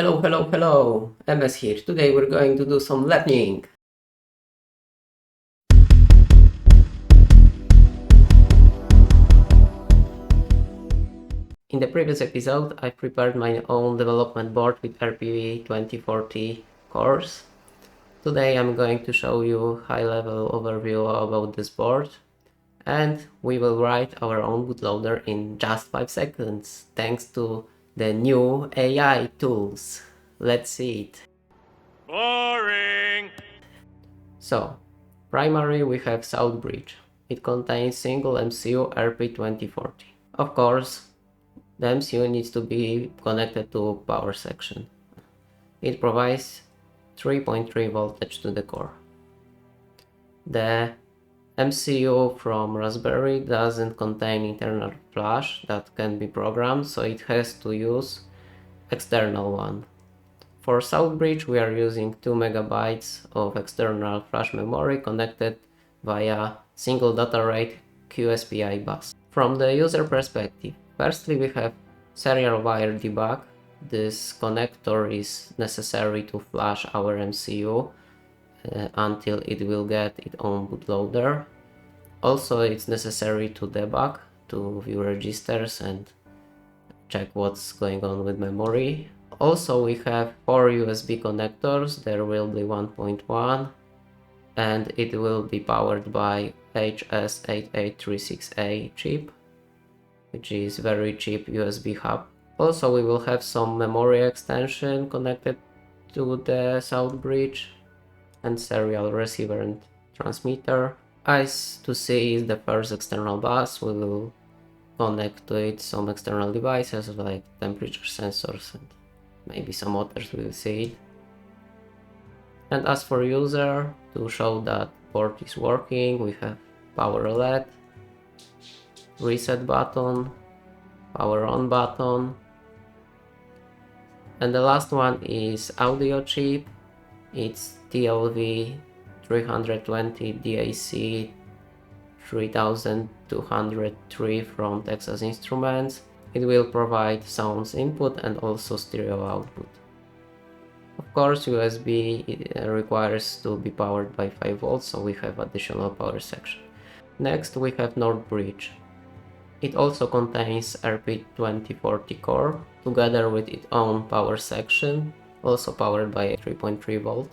Hello, MS here. Today we're going to do some learning. In the previous episode, I prepared my own development board with RPV 2040 cores. Today I'm going to show you high-level overview about this board, and we will write our own bootloader in just 5 seconds, thanks to the new AI tools. Let's see it. Boring! So, primary we have Southbridge. It contains single MCU RP2040. Of course, the MCU needs to be connected to power section. It provides 3.3 voltage to the core. The MCU from Raspberry doesn't contain internal flash that can be programmed, so it has to use external one. For Southbridge we are using 2 MB of external flash memory connected via single data rate QSPI bus. From the user perspective, firstly we have serial wire debug. This connector is necessary to flash our MCU until it will get its own bootloader. Also it's necessary to debug, to view registers and check what's going on with memory. Also we have 4 USB connectors. There will be 1.1 and it will be powered by HS8836A chip, which is very cheap USB hub. Also we will have some memory extension connected to the Southbridge and serial receiver and transmitter. I2C is the first external bus. We will connect to it some external devices like temperature sensors and maybe some others, we will see it. And as for user, to show that board is working, we have power LED, reset button, power on button, and the last one is audio chip. It's TLV 320 DAC 3203 from Texas Instruments. It will provide sounds input and also stereo output. Of course, USB requires to be powered by 5 volts, so we have additional power section. Next, we have Northbridge. It also contains RP2040 core, together with its own power section, also powered by 3.3 volt.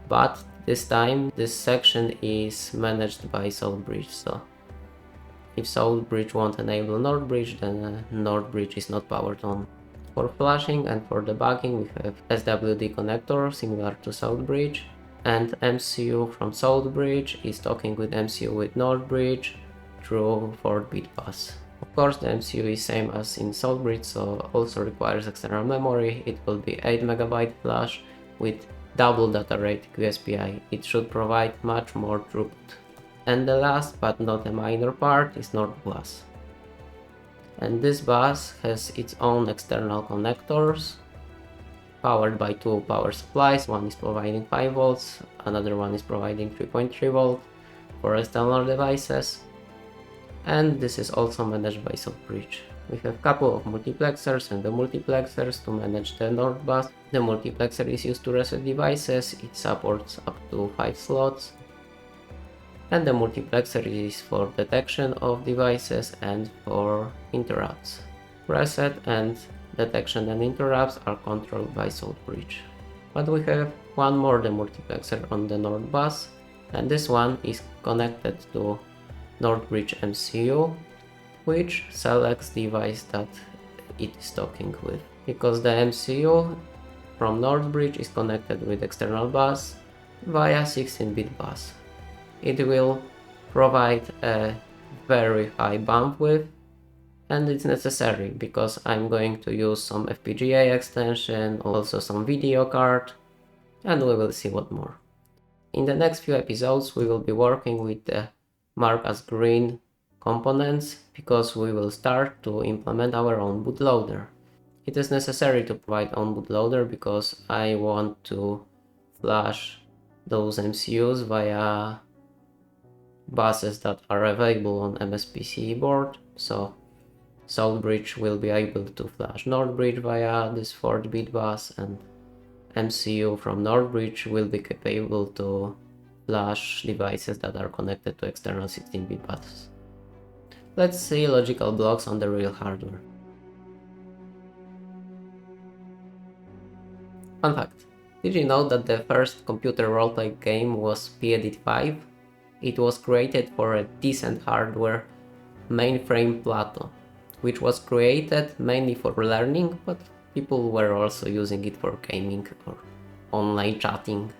But this time, this section is managed by Southbridge, so if Southbridge won't enable Northbridge, then Northbridge is not powered on. For flashing and for debugging we have SWD connector similar to Southbridge, and MCU from Southbridge is talking with MCU with Northbridge through 4-bit bus. Of course the MCU is same as in Southbridge, so also requires external memory. It will be 8 MB flash with double data rate QSPI. It should provide much more throughput. And the last but not a minor part is North bus. And this bus has its own external connectors, powered by 2 power supplies. One is providing 5 volts, another one is providing 3.3 volt for external devices. And this is also managed by Southbridge. We have a couple of multiplexers and the multiplexers to manage the North bus. The multiplexer is used to reset devices. It supports up to 5 slots. And the multiplexer is for detection of devices and for interrupts. Reset and detection and interrupts are controlled by Southbridge. But we have one more the multiplexer on the North bus, and this one is connected to Northbridge MCU, which selects the device that it is talking with. Because the MCU from Northbridge is connected with external bus via 16-bit bus. It will provide a very high bandwidth, and it's necessary because I'm going to use some FPGA extension, also some video card, and we will see what more. In the next few episodes we will be working with the marked as green components because we will start to implement our own bootloader. It is necessary to provide own bootloader because I want to flash those MCUs via buses that are available on MSPCE board, so South bridge will be able to flash North bridge via this 4-bit bus, and MCU from North bridge will be capable to flash devices that are connected to external 16-bit bus. Let's see logical blocks on the real hardware. Fun fact. Did you know that the first computer roleplay game was P-Edit 5? It was created for a decent hardware mainframe Plato, which was created mainly for learning, but people were also using it for gaming or online chatting.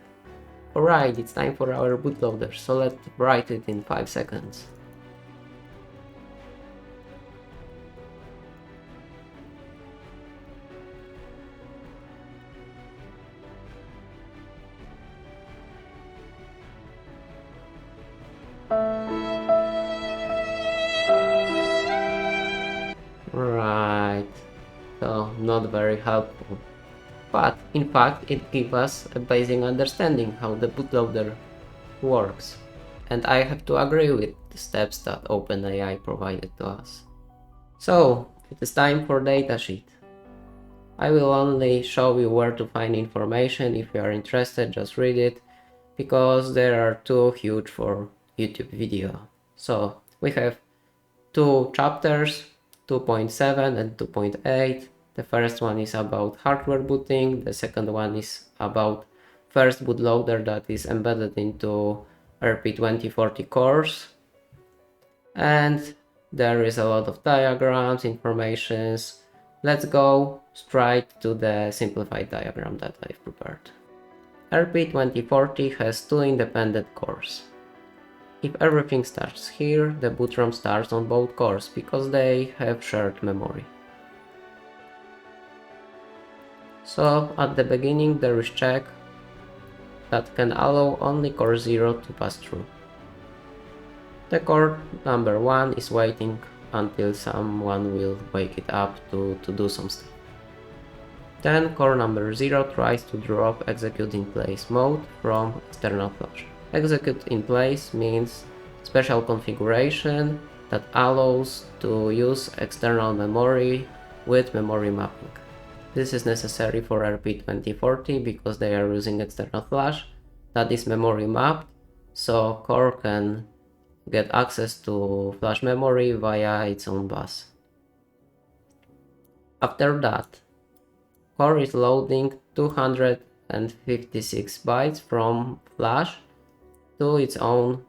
Alright, it's time for our bootloader, so let's write it in 5 seconds. Right, so not very helpful. But in fact it gives us a basic understanding how the bootloader works. And I have to agree with the steps that OpenAI provided to us. So it is time for datasheet. I will only show you where to find information. If you are interested, just read it, because there are too huge for YouTube video. So we have two chapters, 2.7 and 2.8. The first one is about hardware booting, the second one is about first bootloader that is embedded into RP2040 cores. And there is a lot of diagrams, informations. Let's go straight to the simplified diagram that I've prepared. RP2040 has two independent cores. If everything starts here, the boot ROM starts on both cores because they have shared memory. So at the beginning there is check that can allow only core 0 to pass through. The core number 1 is waiting until someone will wake it up to do some stuff. Then core number 0 tries to drop execute in place mode from external flash. Execute in place means special configuration that allows to use external memory with memory mapping. This is necessary for RP2040 because they are using external flash that is memory mapped, so core can get access to flash memory via its own bus. After that, core is loading 256 bytes from flash to its own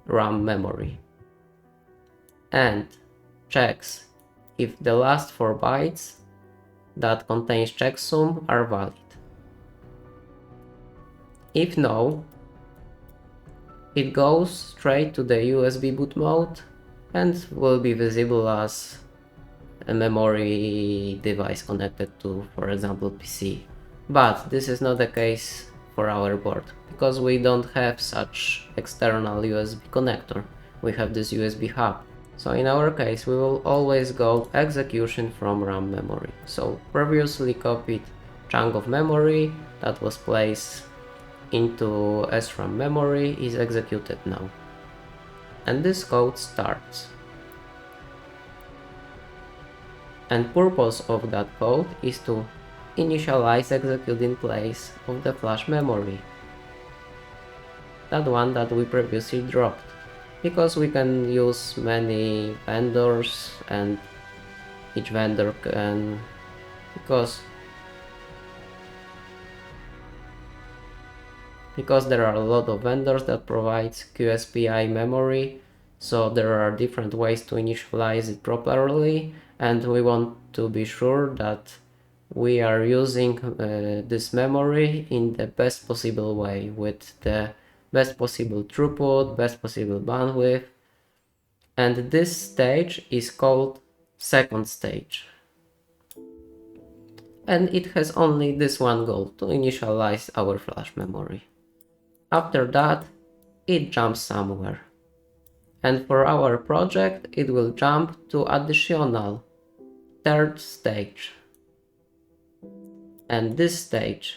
RAM memory and checks if the last 4 bytes that contains checksum are valid. If no, it goes straight to the USB boot mode and will be visible as a memory device connected to, for example, PC. But this is not the case for our board, because we don't have such external USB connector. We have this USB hub. So in our case, we will always go execution from RAM memory. So previously copied chunk of memory that was placed into SRAM memory is executed now. And this code starts. And purpose of that code is to initialize execute in place of the flash memory. That one that we previously dropped. Because we can use many vendors and each vendor can... Because there are a lot of vendors that provides QSPI memory, so there are different ways to initialize it properly, and we want to be sure that we are using this memory in the best possible way, with the best possible throughput, best possible bandwidth. And this stage is called second stage. And it has only this one goal, to initialize our flash memory. After that, it jumps somewhere. And for our project, it will jump to additional third stage. And this stage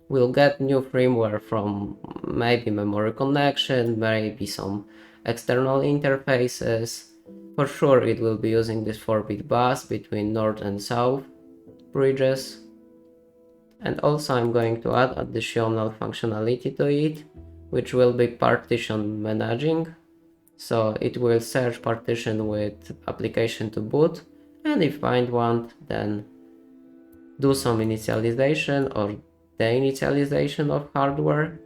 will get new firmware from maybe memory connection, maybe some external interfaces, For sure it will be using this 4-bit bus between north and south bridges. And also I'm going to add additional functionality to it, which will be partition managing. So it will search partition with application to boot, and if find one, then do some initialization or deinitialization of hardware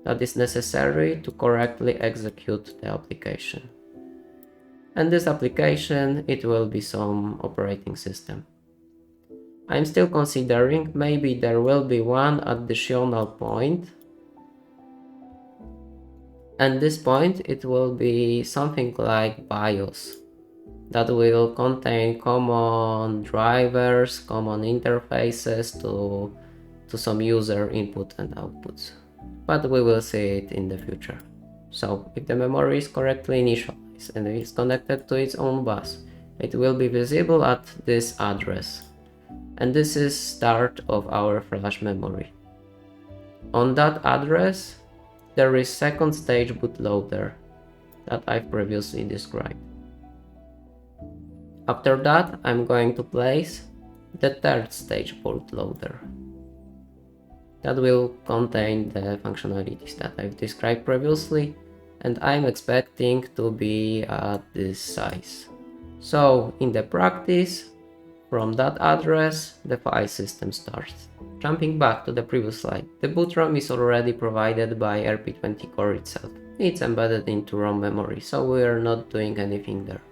that is necessary to correctly execute the application. And this application, it will be some operating system. I'm still considering maybe there will be one additional point, and this point, it will be something like BIOS that will contain common drivers, common interfaces to some user input and outputs. But we will see it in the future. So if the memory is correctly initialized and is connected to its own bus, it will be visible at this address. And this is start of our flash memory. On that address, there is second stage bootloader that I've previously described. After that, I'm going to place the third stage bootloader that will contain the functionalities that I've described previously, and I'm expecting to be at this size. So in the practice, from that address, the file system starts. Jumping back to the previous slide, the boot ROM is already provided by RP20 core itself. It's embedded into ROM memory, so we are not doing anything there.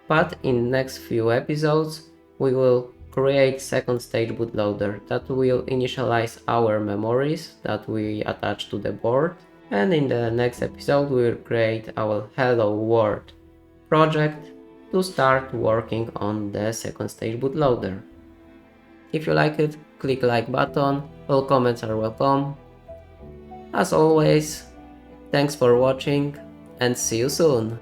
But in next few episodes, we will create second stage bootloader that will initialize our memories that we attach to the board. And in the next episode, we will create our Hello World project to start working on the second stage bootloader. If you like it, click like button, all comments are welcome. As always, thanks for watching and see you soon!